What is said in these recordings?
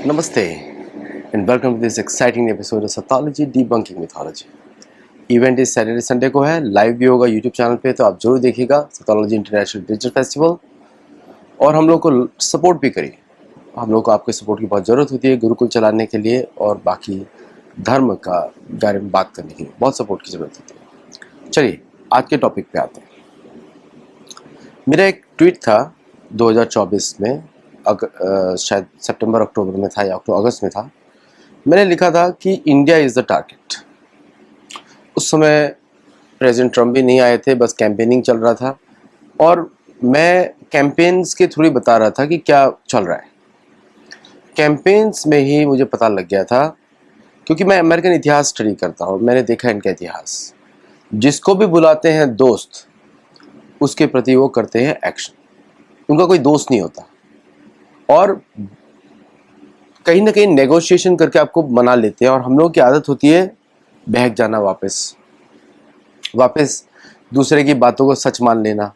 Namaste and welcome to this exciting episode of Sathology Debunking Mythology. Event इस Saturday Sunday को है, live भी होगा यूट्यूब चैनल पे, तो आप जरूर देखिएगा सथोलॉजी इंटरनेशनल डिजिटल फेस्टिवल। और हम लोग को सपोर्ट भी करिए, हम लोग को आपके सपोर्ट की बहुत ज़रूरत होती है गुरुकुल चलाने के लिए और बाकी धर्म का बारे में बात करने के लिए बहुत सपोर्ट की ज़रूरत होती है। चलिए आज के टॉपिक पे आते हैं। मेरा एक ट्वीट था 2024 में, शायद सितंबर अक्टूबर में था या अगस्त में था। मैंने लिखा था कि इंडिया इज़ द टारगेट। उस समय प्रेसिडेंट ट्रम्प भी नहीं आए थे, बस कैंपेनिंग चल रहा था और मैं कैंपेन्स के थ्रू ही बता रहा था कि क्या चल रहा है। कैंपेन्स में ही मुझे पता लग गया था, क्योंकि मैं अमेरिकन इतिहास स्टडी करता हूँ, मैंने देखा इनका इतिहास। जिसको भी बुलाते हैं दोस्त, उसके प्रति वो करते हैं एक्शन। उनका कोई दोस्त नहीं होता और कहीं ना कहीं नेगोशिएशन करके आपको मना लेते हैं। और हम लोगों की आदत होती है बहक जाना, वापस दूसरे की बातों को सच मान लेना।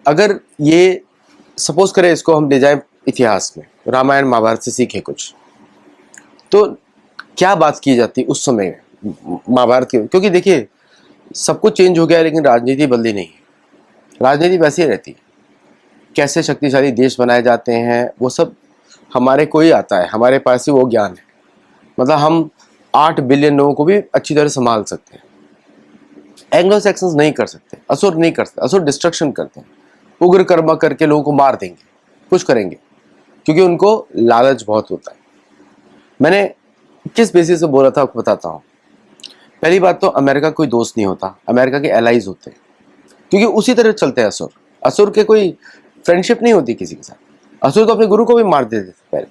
अगर ये सपोज करें, इसको हम ले जाएं इतिहास में, रामायण महाभारत से सीखे कुछ, तो क्या बात की जाती उस समय महाभारत के, क्योंकि देखिए सब कुछ चेंज हो गया है लेकिन राजनीति बदली नहीं है। राजनीति वैसी ही रहती है। कैसे शक्तिशाली देश बनाए जाते हैं वो सब हमारे को ही आता है, हमारे पास ही वो ज्ञान है। मतलब हम 8 बिलियन लोगों को भी अच्छी तरह संभाल सकते हैं। एंग्लो सैक्सन्स नहीं कर सकते, असुर नहीं कर सकते। असुर डिस्ट्रक्शन करते हैं, उग्र कर्म करके लोगों को मार देंगे, कुछ करेंगे, क्योंकि उनको लालच बहुत होता है। मैंने किस बेसिस से बोला था आपको बताता हूँ। पहली बात तो अमेरिका कोई दोस्त नहीं होता, अमेरिका के एलाइज होते हैं, क्योंकि उसी तरह चलते हैं असुर। असुर के कोई फ्रेंडशिप नहीं होती किसी के साथ। असुर तो अपने गुरु को भी मार देते थे, पहले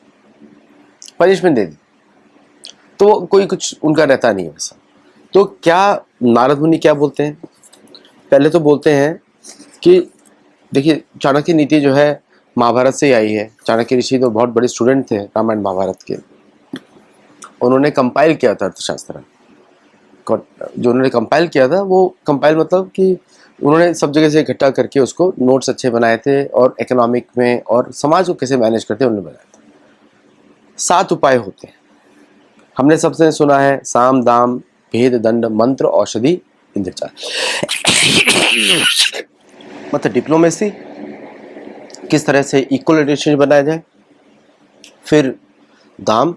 पनिशमेंट दे दी, तो कोई कुछ उनका रहता नहीं है वैसा। तो क्या नारद मुनि क्या बोलते हैं? पहले तो बोलते हैं कि देखिए चाणक्य नीति जो है महाभारत से ही आई है। चाणक्य ऋषि तो बहुत बड़े स्टूडेंट थे रामायण महाभारत के। उन्होंने कंपाइल किया था अर्थशास्त्र। जो उन्होंने कंपाइल किया था, वो कंपाइल मतलब कि उन्होंने सब जगह से इकट्ठा करके उसको नोट्स अच्छे बनाए थे और इकोनॉमिक में और समाज को कैसे मैनेज करते हैं उन्होंने बनाया था। 7 उपाय होते हैं, हमने सबसे सुना है, साम दाम भेद दंड मंत्र औषधि इंद्रचार। मतलब डिप्लोमेसी, किस तरह से इक्वल रिलेशन बनाया जाए। फिर दाम,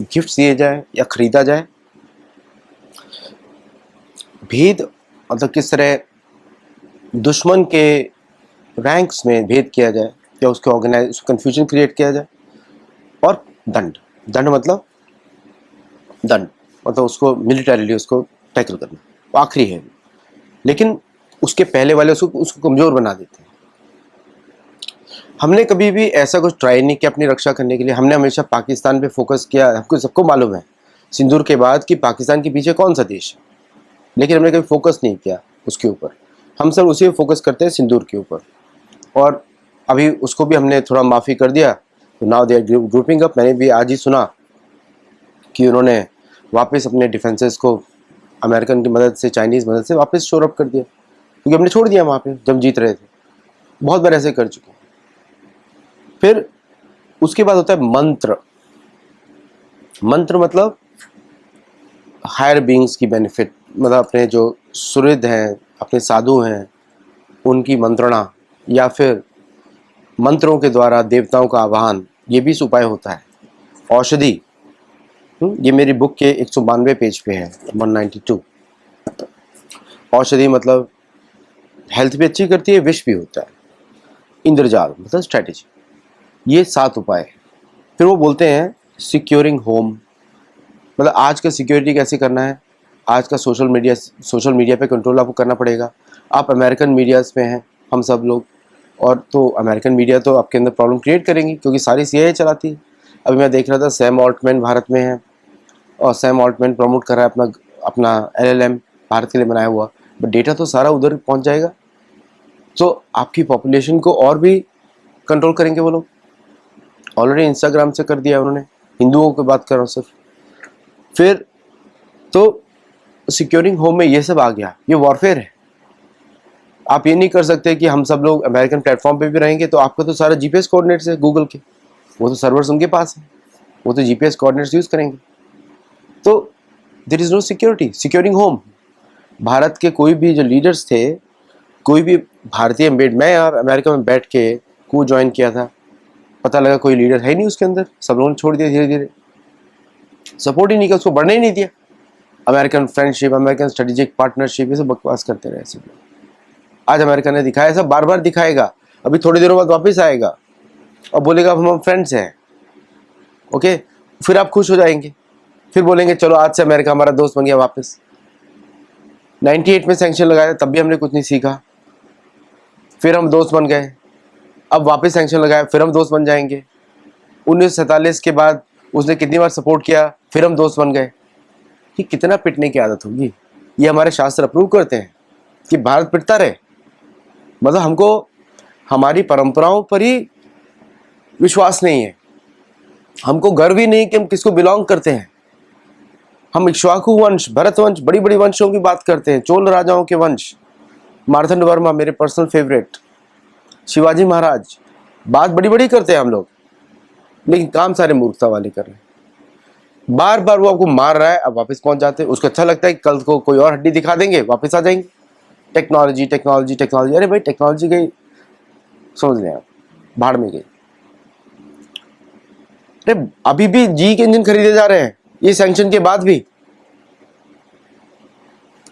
गिफ्ट दिए जाए या खरीदा जाए। भेद मतलब किस तरह दुश्मन के रैंक्स में भेद किया जाए या उसके ऑर्गेनाइज कंफ्यूजन क्रिएट किया जाए। और दंड, दंड मतलब उसको मिलिटरीली उसको टैकल करना, वो आखिरी है। लेकिन उसके पहले वाले उसको कमज़ोर बना देते हैं। हमने कभी भी ऐसा कुछ ट्राई नहीं किया अपनी रक्षा करने के लिए। हमने हमेशा पाकिस्तान पे फोकस किया। हमको सबको मालूम है सिंदूर के बाद कि पाकिस्तान के पीछे कौन सा देश है, लेकिन हमने कभी फोकस नहीं किया उसके ऊपर। हम सब उसी पे फोकस करते हैं, सिंदूर के ऊपर। और अभी उसको भी हमने थोड़ा माफ़ी कर दिया, तो now they are grouping up. मैंने भी आज ही सुना कि उन्होंने वापस अपने डिफेंसेस को अमेरिकन की मदद से, चाइनीज़ मदद से वापस शोर अप कर दिया, क्योंकि हमने छोड़ दिया वहाँ पे जब जीत रहे थे। बहुत बार ऐसे कर चुके हैं। फिर उसके बाद होता है मंत्र। मंत्र मतलब हायर बीइंग्स की बेनिफिट, मतलब अपने जो सुहृद हैं, अपने साधु हैं, उनकी मंत्रणा, या फिर मंत्रों के द्वारा देवताओं का आवाहन, ये भी उपाय होता है। औषधि, ये मेरी बुक के 192 पेज पे है, 192। औषधि मतलब हेल्थ भी अच्छी करती है, विष भी होता है। इंद्रजाल मतलब स्ट्रैटेजी। ये 7 उपाय। फिर वो बोलते हैं सिक्योरिंग होम, मतलब आज का सिक्योरिटी कैसे करना है। आज का सोशल मीडिया पे कंट्रोल आपको करना पड़ेगा। आप अमेरिकन मीडियाज़ में हैं, हम सब लोग, और तो अमेरिकन मीडिया तो आपके अंदर प्रॉब्लम क्रिएट करेंगी, क्योंकि सारी CIA चलाती है। अभी मैं देख रहा था सैम ऑल्टमैन भारत में है और सैम ऑल्टमैन प्रमोट कर रहा है अपना LLM भारत के लिए बनाया हुआ, बट डेटा तो सारा उधर पहुंच जाएगा। तो आपकी पॉपुलेशन को और भी कंट्रोल करेंगे वो लोग। ऑलरेडी इंस्टाग्राम से कर दिया उन्होंने। हिंदुओं की बात कर रहा हूँ सिर्फ। फिर तो सिक्योरिंग होम में ये सब आ गया, ये वॉरफेयर है। आप ये नहीं कर सकते कि हम सब लोग अमेरिकन प्लेटफॉर्म पे भी रहेंगे, तो आपका तो सारा GPS कोऑर्डिनेट्स है गूगल के, वो तो सर्वर्स उनके पास है, वो तो जीपीएस कोऑर्डिनेट्स यूज़ करेंगे। तो there is no security securing home. Bharat के कोई भी जो लीडर्स थे, कोई भी भारतीय मैं यार अमेरिका में बैठ के को ज्वाइन किया था, पता लगा कोई लीडर है नहीं उसके अंदर, सब लोगों ने छोड़ दिया, धीरे धीरे सपोर्ट ही नहीं किया, उसको बढ़ने ही नहीं दिया। American friendship, American strategic partnership, ये सब बकवास करते रहे सब लोग। आज अमेरिका ने दिखाया, सब बार बार दिखाएगा, अभी थोड़ी देरों बाद वापस आएगा और बोलेगा हम फ्रेंड्स हैं, ओके। फिर आप खुश हो जाएंगे, फिर बोलेंगे चलो आज से अमेरिका हमारा दोस्त बन गया वापस। 98 में सैंक्शन लगाया तब भी हमने कुछ नहीं सीखा, फिर हम दोस्त बन गए, अब वापस सैंक्शन लगाया फिर हम दोस्त बन जाएंगे। 1947 के बाद उसने कितनी बार सपोर्ट किया, फिर हम दोस्त बन गए। कि कितना पिटने की आदत होगी, ये हमारे शास्त्र अप्रूव करते हैं कि भारत पिटता रहे। मतलब हमको हमारी परंपराओं पर ही विश्वास नहीं है, हमको गर्व ही नहीं कि हम किसको बिलोंग करते हैं। हम इक्ष्वाकु वंश, भरत वंश, बड़ी बड़ी वंशों की बात करते हैं, चोल राजाओं के वंश, मार्तंड वर्मा मेरे पर्सनल फेवरेट, शिवाजी महाराज, बात बड़ी बड़ी करते हैं हम लोग, लेकिन काम सारे मूर्खता वाले कर रहे हैं। बार बार वो आपको मार रहा है, अब वापस पहुंच जाते हैं। उसको अच्छा लगता है कि कल को कोई और हड्डी दिखा देंगे, वापस आ जाएंगे। टेक्नोलॉजी टेक्नोलॉजी टेक्नोलॉजी, अरे भाई टेक्नोलॉजी गई, समझ लें आप, भाड़ में गई। अरे अभी भी जी के इंजन खरीदे जा रहे हैं, ये सैंक्शन के बाद भी।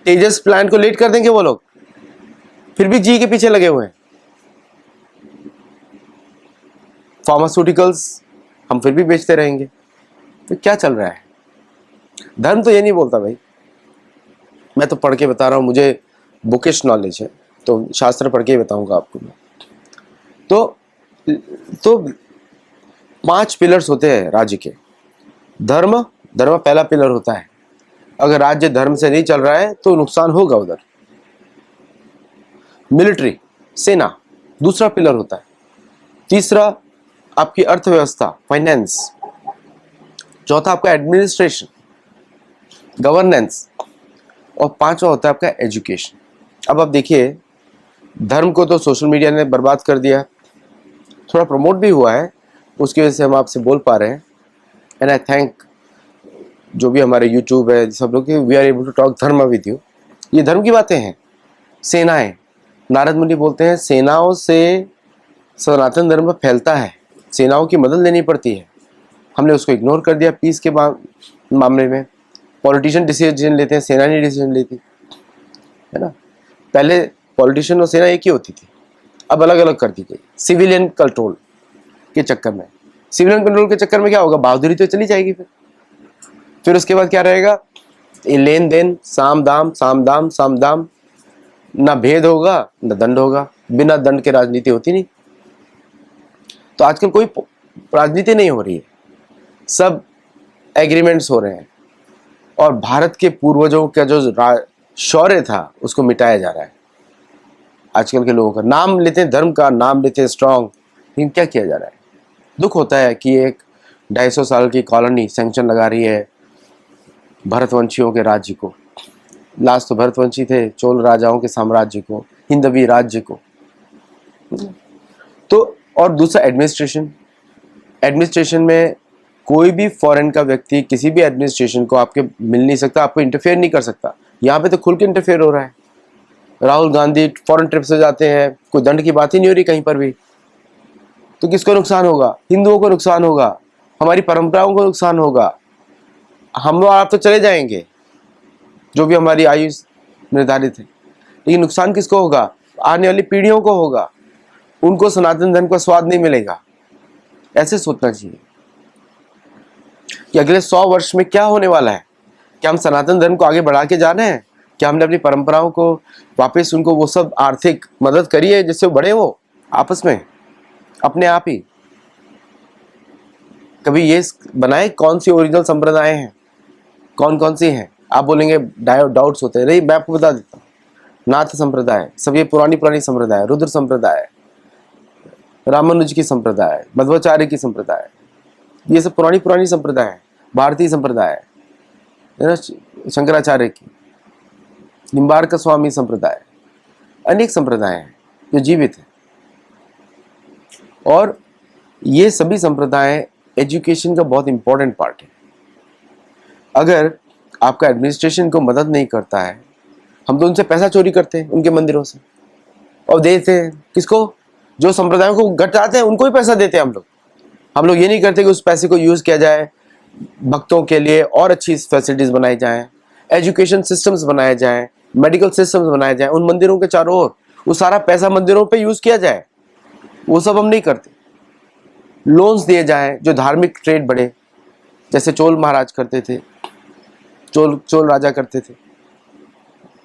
तेजस प्लान को लेट कर देंगे वो लोग, फिर भी जी के पीछे लगे हुए हैं। फार्मास्यूटिकल्स हम फिर भी बेचते रहेंगे। तो क्या चल रहा है? धर्म तो ये नहीं बोलता भाई, मैं तो पढ़ के बता रहा हूँ, मुझे बुकिश नॉलेज है, तो शास्त्र पढ़ के ही बताऊंगा आपको मैं। तो 5 पिलर्स होते हैं राज्य के। धर्म पहला पिलर होता है, अगर राज्य धर्म से नहीं चल रहा है तो नुकसान होगा उधर। मिलिट्री, सेना दूसरा पिलर होता है। तीसरा आपकी अर्थव्यवस्था, फाइनेंस। चौथा आपका एडमिनिस्ट्रेशन, गवर्नेंस। और पांचवा होता है आपका एजुकेशन। अब आप देखिए, धर्म को तो सोशल मीडिया ने बर्बाद कर दिया, थोड़ा प्रमोट भी हुआ है, उसकी वजह से हम आपसे बोल पा रहे हैं। एंड आई थैंक जो भी हमारे यूट्यूब है सब लोग, we are able to talk dharma with you. ये धर्म की बातें हैं। सेनाएं, नारद मुनि बोलते हैं सेनाओं से सनातन धर्म फैलता है, सेनाओं की मदद लेनी पड़ती है। हमने उसको इग्नोर कर दिया पीस के मामले में। पॉलिटिशियन डिसीजन लेते हैं, सेना नहीं डिसीजन लेती है ना। पहले पॉलिटिशियन और सेना एक ही होती थी, अब अलग अलग कर दी गई सिविलियन कंट्रोल के चक्कर में। सिविलियन कंट्रोल के चक्कर में क्या होगा, बहादुरी तो चली जाएगी। फिर उसके बाद क्या रहेगा, लेन देन, साम दाम साम दाम साम दाम, ना भेद होगा ना दंड होगा। बिना दंड के राजनीति होती नहीं। तो आजकल कोई राजनीति नहीं हो रही है, सब एग्रीमेंट्स हो रहे हैं, और भारत के पूर्वजों का जो शौर्य था उसको मिटाया जा रहा है। आजकल के लोगों का नाम लेते हैं, धर्म का नाम लेते हैं स्ट्रांग, लेकिन क्या किया जा रहा है। दुख होता है कि एक 250 साल की कॉलोनी सैंक्शन लगा रही है भरतवंशियों के राज्य को। लास्ट तो भरतवंशी थे, चोल राजाओं के साम्राज्य को, हिंदवी राज्य को। तो और दूसरा एडमिनिस्ट्रेशन में कोई भी फॉरेन का व्यक्ति किसी भी एडमिनिस्ट्रेशन को आपके मिल नहीं सकता, आपको इंटरफेयर नहीं कर सकता। यहाँ पे तो खुल के इंटरफेयर हो रहा है। राहुल गांधी फॉरेन ट्रिप से जाते हैं, कोई दंड की बात ही नहीं हो रही कहीं पर भी। तो किसको नुकसान होगा? हिंदुओं को नुकसान होगा, हमारी परंपराओं को नुकसान होगा। हम लोग आप तो चले जाएंगे, जो भी हमारी आयु निर्धारित है, लेकिन नुकसान किसको होगा? आने वाली पीढ़ियों को होगा। उनको सनातन धर्म का स्वाद नहीं मिलेगा। ऐसे सोचना चाहिए कि अगले 100 वर्ष में क्या होने वाला है। क्या हम सनातन धर्म को आगे बढ़ा के जा रहे हैं? क्या हमने अपनी परंपराओं को वापस उनको वो सब आर्थिक मदद करी है जिससे वो बढ़े, वो आपस में अपने आप ही? कभी ये बनाए कौन सी ओरिजिनल संप्रदाय हैं, कौन कौन सी हैं? आप बोलेंगे डाउट्स होते हैं, नहीं मैं आपको बता देता हूँ। नाथ संप्रदाय, सब ये पुरानी संप्रदाय, रुद्र संप्रदाय, रामानुज की संप्रदाय, मध्वाचार्य की संप्रदाय, ये सब पुरानी संप्रदाय है। भारतीय संप्रदाय है ना, शंकराचार्य की, निम्बार्क स्वामी संप्रदाय, अनेक संप्रदाय हैं जो जीवित है। और ये सभी संप्रदाय एजुकेशन का बहुत इंपॉर्टेंट पार्ट है। अगर आपका एडमिनिस्ट्रेशन को मदद नहीं करता है, हम तो उनसे पैसा चोरी करते हैं उनके मंदिरों से और देते हैं किसको, जो संप्रदायों को घटाते हैं उनको ही पैसा देते हैं हम लोग ये नहीं करते कि उस पैसे को यूज किया जाए भक्तों के लिए और अच्छी फैसिलिटीज बनाई जाए, एजुकेशन सिस्टम्स बनाए जाए, मेडिकल सिस्टम्स बनाए जाए उन मंदिरों के चारों ओर, वो सारा पैसा मंदिरों पे यूज किया जाए, वो सब हम नहीं करते। लोन्स दिए जाएं जो धार्मिक ट्रेड बढ़े, जैसे चोल महाराज करते थे, चोल राजा करते थे,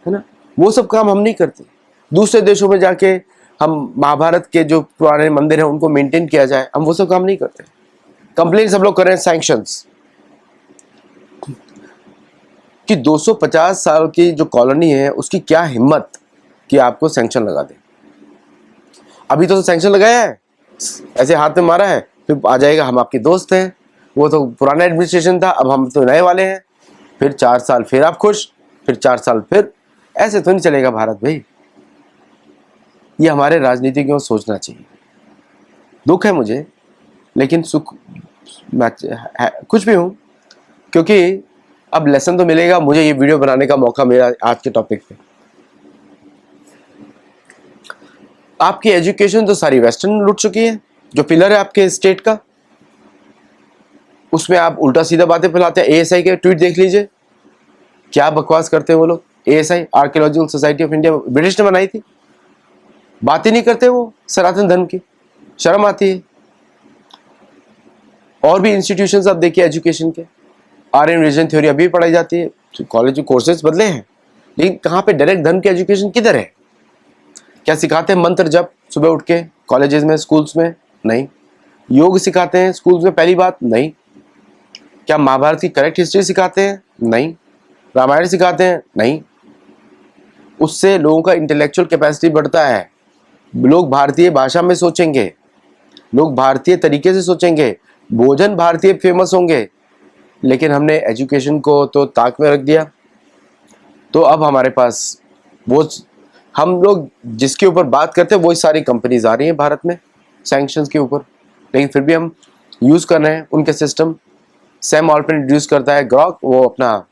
है ना, वो सब काम हम नहीं करते। दूसरे देशों में जाके हम महाभारत के जो पुराने मंदिर हैं उनको मेंटेन किया जाए, हम वो सब काम नहीं करते। कंप्लेन सब लोग कर रहे हैं सैंक्शंस कि 250 साल की जो कॉलोनी है उसकी क्या हिम्मत कि आपको सैंक्शन लगा दे। अभी तो सैंक्शन लगाया है, ऐसे हाथ में मारा है, फिर आ जाएगा हम आपके दोस्त हैं, वो तो पुराना एडमिनिस्ट्रेशन था, अब हम तो नए वाले हैं, फिर 4 साल फिर आप खुश, फिर 4 साल फिर। ऐसे तो नहीं चलेगा भारत भाई। ये हमारे राजनीतिज्ञों को सोचना चाहिए। दुख है मुझे, लेकिन सुख मैं कुछ भी हूं, क्योंकि अब लेसन तो मिलेगा मुझे, ये वीडियो बनाने का मौका मिला आज के टॉपिक पे। आपकी एजुकेशन तो सारी वेस्टर्न लूट चुकी है, जो पिलर है आपके स्टेट का, उसमें आप उल्टा सीधा बातें फैलाते हैं। एएसआई के ट्वीट देख लीजिए, क्या बकवास करते हैं वो लोग। ASI archaeological society of India British ने बनाई थी, बात ही नहीं करते वो सनातन धर्म की, शर्म आती है। और भी इंस्टीट्यूशंस आप देखिए एजुकेशन के, आर्यन रिलीजन थ्योरी अभी भी पढ़ाई जाती है, कॉलेज कोर्सेज बदले हैं, लेकिन कहाँ पे डायरेक्ट धर्म की एजुकेशन किधर है? क्या सिखाते हैं मंत्र जप सुबह उठ के कॉलेजेस में, स्कूल्स में? नहीं। योग सिखाते हैं स्कूल्स में? पहली बात नहीं। क्या महाभारत की करेक्ट हिस्ट्री सिखाते हैं? नहीं। रामायण सिखाते हैं? नहीं। उससे लोगों का इंटेलेक्चुअल कैपेसिटी बढ़ता है, लोग भारतीय भाषा में सोचेंगे, लोग भारतीय तरीके से सोचेंगे, भोजन भारतीय फेमस होंगे। लेकिन हमने एजुकेशन को तो ताक में रख दिया। तो अब हमारे पास वो हम लोग जिसके ऊपर बात करते हैं वही सारी कंपनीज आ रही हैं भारत में सैंक्शंस के ऊपर, लेकिन फिर भी हम यूज कर रहे हैं उनके सिस्टम। सैम ऑल्टमैन इंट्रोड्यूस करता है ग्रॉक, वो अपना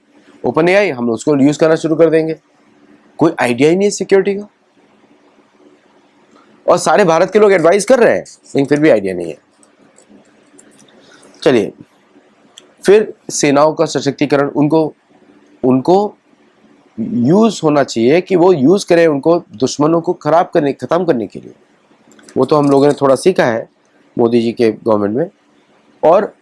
ओपन एआई, हम उसको यूज करना शुरू कर देंगे। कोई आइडिया ही नहीं है सिक्योरिटी का, और सारे भारत के लोग एडवाइस कर रहे हैं, लेकिन फिर भी आइडिया नहीं है। चलिए, फिर सेनाओं का सशक्तिकरण, उनको यूज होना चाहिए कि वो यूज करें उनको दुश्मनों को खत्म करने के लिए। वो तो हम लोगों ने थोड़ा सीखा है मोदी जी के गवर्नमेंट में, और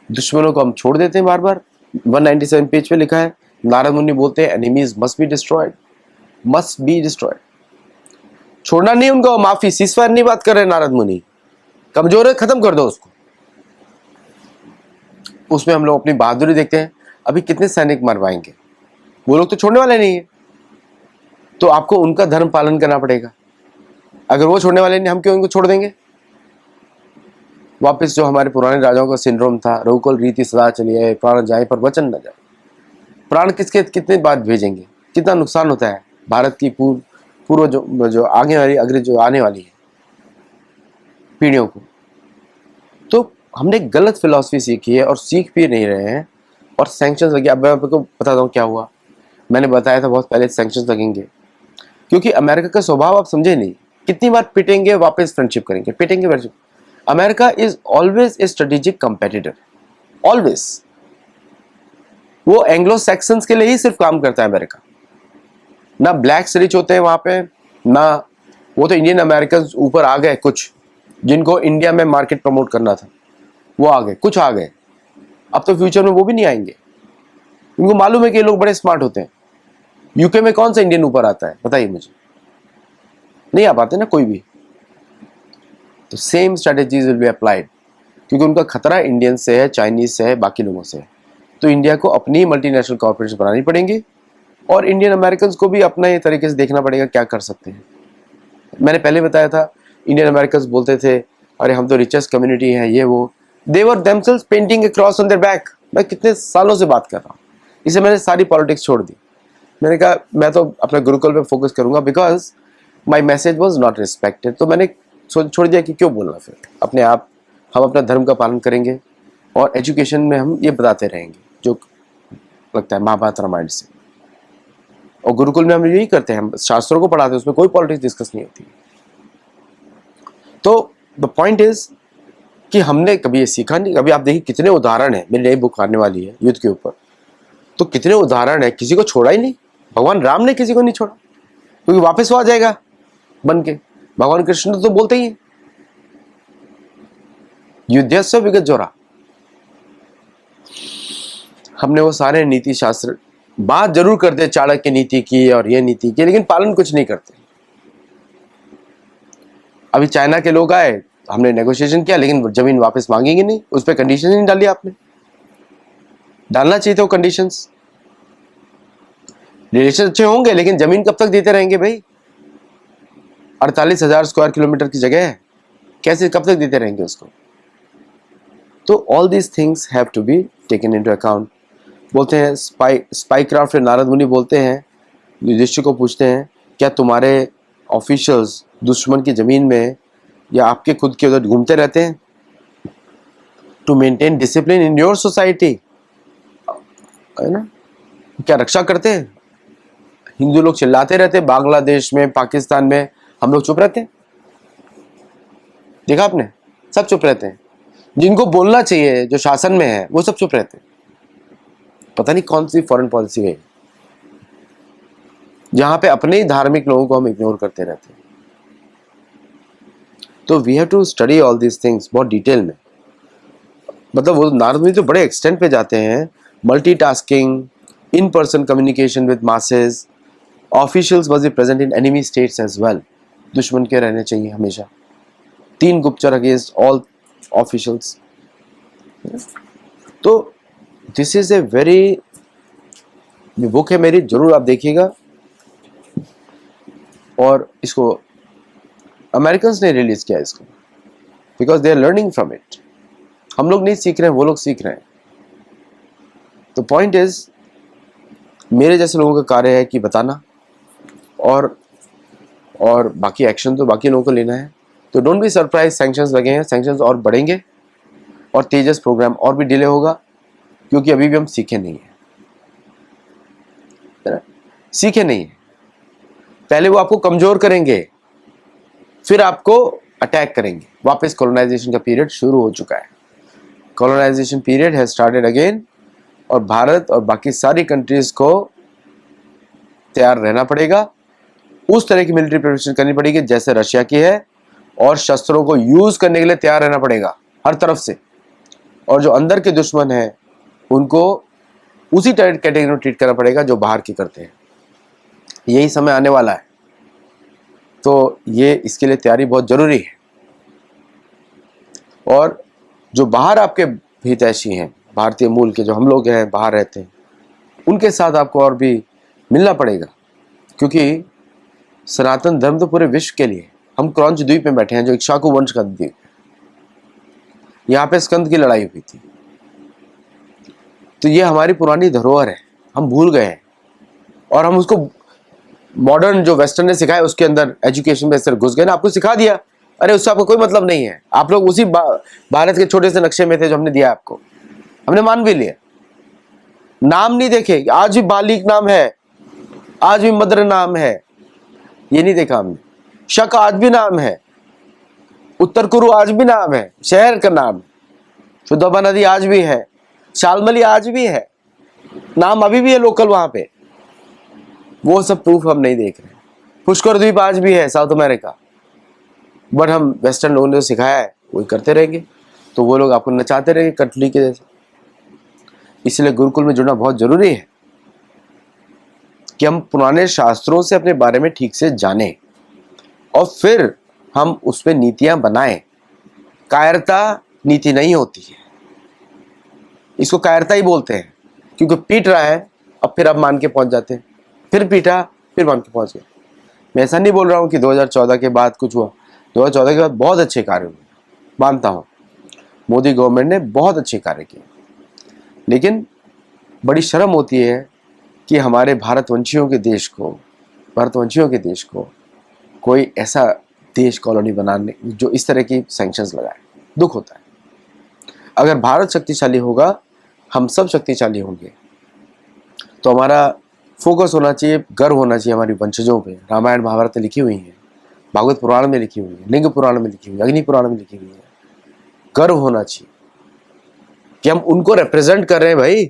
दुश्मनों को हम छोड़ देते हैं बार बार। 197 पेज पे लिखा है, नारद मुनि बोलते हैं enemies must be destroyed, must be destroyed. छोड़ना नहीं उनको, माफी सीजफायर नहीं बात कर रहे नारद मुनि, कमजोर है खत्म कर दो उसको। उसमें हम लोग अपनी बहादुरी देखते हैं, अभी कितने सैनिक मरवाएंगे, वो लोग तो छोड़ने वाले नहीं है, तो आपको उनका धर्म पालन करना पड़ेगा। अगर वो छोड़ने वाले नहीं, हम क्यों उनको छोड़ देंगे? वापस जो हमारे पुराने राजाओं का सिंड्रोम था, रघुकुल रीति सदा चली है, प्राण जाए पर वचन न जाए। प्राण किसके कितने बाद भेजेंगे? कितना नुकसान होता है भारत की पूर्व जो आगे वाली अग्र जो आने वाली है पीढ़ियों को। तो हमने गलत फिलॉसफी सीखी है और सीख भी नहीं रहे हैं, और सैंक्शंस लगे। अब मैं आपको बताता हूँ क्या हुआ। मैंने बताया था बहुत पहले सैंक्शंस लगेंगे, क्योंकि अमेरिका का स्वभाव आप समझे नहीं। कितनी बार पिटेंगे, वापस फ्रेंडशिप करेंगे, पिटेंगे friendship. America is always a strategic competitor, always. वो एंग्लो सैक्सन्स के लिए ही सिर्फ काम करता है अमेरिका। ना ब्लैक्स रिच होते हैं वहां पे, ना वो तो इंडियन अमेरिकन ऊपर आ गए कुछ, जिनको इंडिया में मार्केट प्रमोट करना था, वो आ गए, कुछ आ गए। अब तो फ्यूचर में वो भी नहीं आएंगे। उनको मालूम है कि ये लोग बड़े स्मार्ट होते हैं। यूके में कौन सा इंडियन ऊपर आता है बताइए मुझे? नहीं आ पाते ना कोई भी। तो same strategies will be applied, क्योंकि उनका खतरा इंडियन से है, चाइनीज से है, बाकी लोगों से है। तो इंडिया को अपनी मल्टीनेशनल कॉर्पोरेशन बनानी पड़ेंगी, और इंडियन अमेरिकन को भी अपना ये तरीके से देखना पड़ेगा क्या कर सकते हैं। मैंने पहले बताया था, इंडियन अमेरिकन बोलते थे अरे हम तो रिचेस्ट कम्युनिटी है, ये वो। They were themselves painting a cross on their back. मैं कितने सालों से बात कर रहा हूँ, इसे मैंने सारी पॉलिटिक्स छोड़ दी। मैंने कहा मैं तो अपना गुरुकुल पे फोकस करूंगा, because my message was not respected. तो मैंने छोड़ दिया कि क्यों बोलना, फिर अपने आप हम अपना धर्म का पालन करेंगे और एजुकेशन में हम ये बताते रहेंगे जो लगता है महाभारत रामायण से। और गुरुकुल में हम यही करते हैं, हम शास्त्रों को पढ़ाते हैं, उसमें कोई पॉलिटिक्स डिस्कस नहीं होती। तो द पॉइंट इज कि हमने कभी ये सीखा नहीं। अभी आप देखिए कितने उदाहरण हैं, मेरी नई बुक आने वाली है युद्ध के ऊपर, तो कितने उदाहरण है, किसी को छोड़ा ही नहीं। भगवान राम ने किसी को नहीं छोड़ा, क्योंकि वापस वो आ जाएगा बन के। भगवान कृष्ण तो बोलते ही हैं युद्धस्व विगत जोरा। हमने वो सारे नीति शास्त्र बात जरूर करते, चाणक्य नीति की और ये नीति की, लेकिन पालन कुछ नहीं करते। अभी चाइना के लोग आए, हमने नेगोशिएशन किया, लेकिन जमीन वापस मांगेंगे नहीं, उस पर कंडीशन नहीं डाली आपने। डालना चाहिए था वो कंडीशंस। रिलेशन अच्छे होंगे, लेकिन जमीन कब तक देते रहेंगे भाई? 48,000 स्क्वायर किलोमीटर की जगह है, कैसे कब तक देते रहेंगे उसको? तो all these things have to be taken into account. बोलते हैं स्पाई क्राफ्ट में नारद मुनि बोलते हैं, युधिष्ठिर को पूछते हैं, क्या तुम्हारे ऑफिशियल्स दुश्मन की जमीन में या आपके खुद के उधर घूमते रहते हैं to maintain discipline in your society, है ना? क्या रक्षा करते हैं? हिंदू लोग चिल्लाते रहते हैं, बांग्लादेश में, पाकिस्तान में, हम लोग चुप रहते हैं। देखा आपने? सब चुप रहते हैं। जिनको बोलना चाहिए, जो शासन में है, वो सब चुप रहते हैं। पता नहीं कौन सी फॉरेन पॉलिसी है जहां पे अपने ही धार्मिक लोगों को हम इग्नोर करते रहते हैं। तो we have to study all these things बहुत डिटेल में। मतलब वो नारद मुनि तो बड़े एक्सटेंट पे जाते हैं, multitasking, in person communication with masses, officials must be present in enemy states as well. दुश्मन के रहने चाहिए हमेशा, 3 गुप्तचर अगेंस्ट ऑल ऑफिशियल्स। तो this is a very, book है मेरी, जरूर आप देखिएगा। और इसको अमेरिकन्स ने रिलीज किया इसको, because they are learning from it. हम लोग नहीं सीख रहे हैं, वो लोग सीख रहे हैं। तो पॉइंट इज, मेरे जैसे लोगों का कार्य है कि बताना, और बाकी एक्शन तो बाकी लोगों को लेना है। तो डोंट बी सरप्राइज, सैंक्शंस लगे हैं, सैंक्शंस और बढ़ेंगे, और तेजस प्रोग्राम और भी डिले होगा, क्योंकि अभी भी हम सीखे नहीं है, सीखे नहीं है। पहले वो आपको कमजोर करेंगे, फिर आपको अटैक करेंगे। वापस कॉलोनाइजेशन का पीरियड शुरू हो चुका है। Colonisation period has started again, और भारत और बाकी सारी कंट्रीज को तैयार रहना पड़ेगा। उस तरह की मिलिट्री प्रिपरेशन करनी पड़ेगी जैसे रशिया की है, और शस्त्रों को यूज करने के लिए तैयार रहना पड़ेगा हर तरफ से। और जो अंदर के दुश्मन हैं उनको उसी कैटेगरी में ट्रीट करना पड़ेगा जो बाहर की करते हैं। यही समय आने वाला है, तो ये इसके लिए तैयारी बहुत जरूरी है। और जो बाहर आपके हितैषी हैं, भारतीय मूल के जो हम लोग हैं, बाहर रहते हैं, उनके साथ आपको और भी मिलना पड़ेगा, क्योंकि सनातन धर्म तो पूरे विश्व के लिए। हम क्रौंच द्वीप में बैठे हैं, जो इक्ष्वाकु वंश का द्वीप, यहाँ पे स्कंद की लड़ाई हुई थी। तो ये हमारी पुरानी धरोहर है, हम भूल गए हैं, और हम उसको मॉडर्न जो वेस्टर्न ने सिखाया उसके अंदर एजुकेशन में इस तरह घुस गए ना। आपको सिखा दिया, अरे उससे आपको कोई मतलब नहीं है। आप लोग उसी भारत के छोटे से नक्शे में थे जो हमने दिया आपको, हमने मान भी लिया। नाम नहीं देखे, आज भी बालिक नाम है, आज भी मद्र नाम है, ये नहीं देखा हमने। शक आज भी नाम है, उत्तर कुरु आज भी नाम है, शहर का नाम। सुदबा नदी आज भी है, शालमली आज भी है, नाम अभी भी है लोकल वहां पे। वो सब प्रूफ हम नहीं देख रहे। पुष्कर द्वीप आज भी है, साउथ अमेरिका, बट हम वेस्टर्न लोगों ने सिखाया है वही करते रहेंगे, तो वो लोग आपको नचाते रहेंगे कटली के जैसे। इसलिए गुरुकुल में जुड़ना बहुत जरूरी है कि हम पुराने शास्त्रों से अपने बारे में ठीक से जानें, और फिर हम उस पर नीतियां बनाएं। कायरता नीति नहीं होती है, इसको कायरता ही बोलते हैं, क्योंकि पीट रहा है, अब फिर आप मान के पहुंच जाते हैं, फिर पीटा, फिर मान के पहुंच गए। मैं ऐसा नहीं बोल रहा हूं कि 2014 के बाद कुछ हुआ, 2014 के बाद बहुत अच्छे कार्य हुए, मानता हूं, मोदी गवर्नमेंट ने बहुत अच्छे कार्य किए। लेकिन बड़ी शर्म होती है कि हमारे भारतवंशियों के देश को कोई ऐसा देश कॉलोनी बनाने जो इस तरह की सैंक्शंस लगाए। दुख होता है। अगर भारत शक्तिशाली होगा, हम सब शक्तिशाली होंगे। तो हमारा फोकस होना चाहिए, गर्व होना चाहिए हमारी वंशजों पे। रामायण महाभारत लिखी हुई है, भागवत पुराण में लिखी हुई है, लिंग पुराण में लिखी हुई है, अग्नि पुराण में लिखी हुई है। गर्व होना चाहिए कि हम उनको रिप्रेजेंट कर रहे हैं। भाई,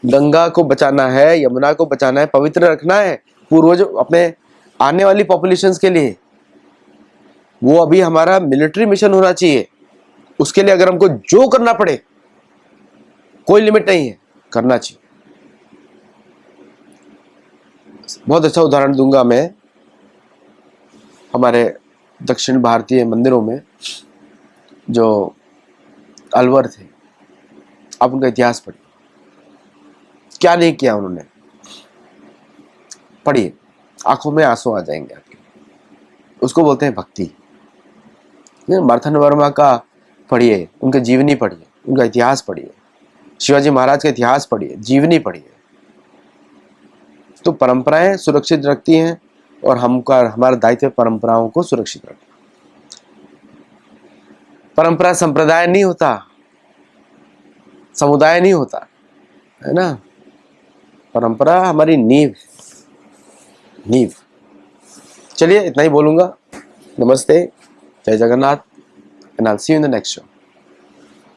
गंगा को बचाना है, यमुना को बचाना है, पवित्र रखना है पूर्वज अपने आने वाली पॉपुलेशंस के लिए। वो अभी हमारा मिलिट्री मिशन होना चाहिए। उसके लिए अगर हमको जो करना पड़े, कोई लिमिट नहीं है, करना चाहिए। बहुत अच्छा उदाहरण दूंगा मैं। हमारे दक्षिण भारतीय मंदिरों में जो अलवर थे, आप उनका इतिहास पढ़िए, क्या नहीं किया उन्होंने। पढ़िए, आंखों में आंसू आ जाएंगे आपके। उसको बोलते हैं भक्ति। मार्तंड वर्मा का पढ़िए, उनका जीवनी पढ़िए, उनका इतिहास पढ़िए, शिवाजी महाराज का इतिहास पढ़िए, जीवनी पढ़िए। तो परंपराएं सुरक्षित रखती हैं और हमारा दायित्व परंपराओं को सुरक्षित रखना। परंपरा संप्रदाय नहीं होता, समुदाय नहीं होता, है ना। परंपरा हमारी नींव। चलिए, इतना ही बोलूंगा। नमस्ते, जय Jagannath, and I will see you in the next show.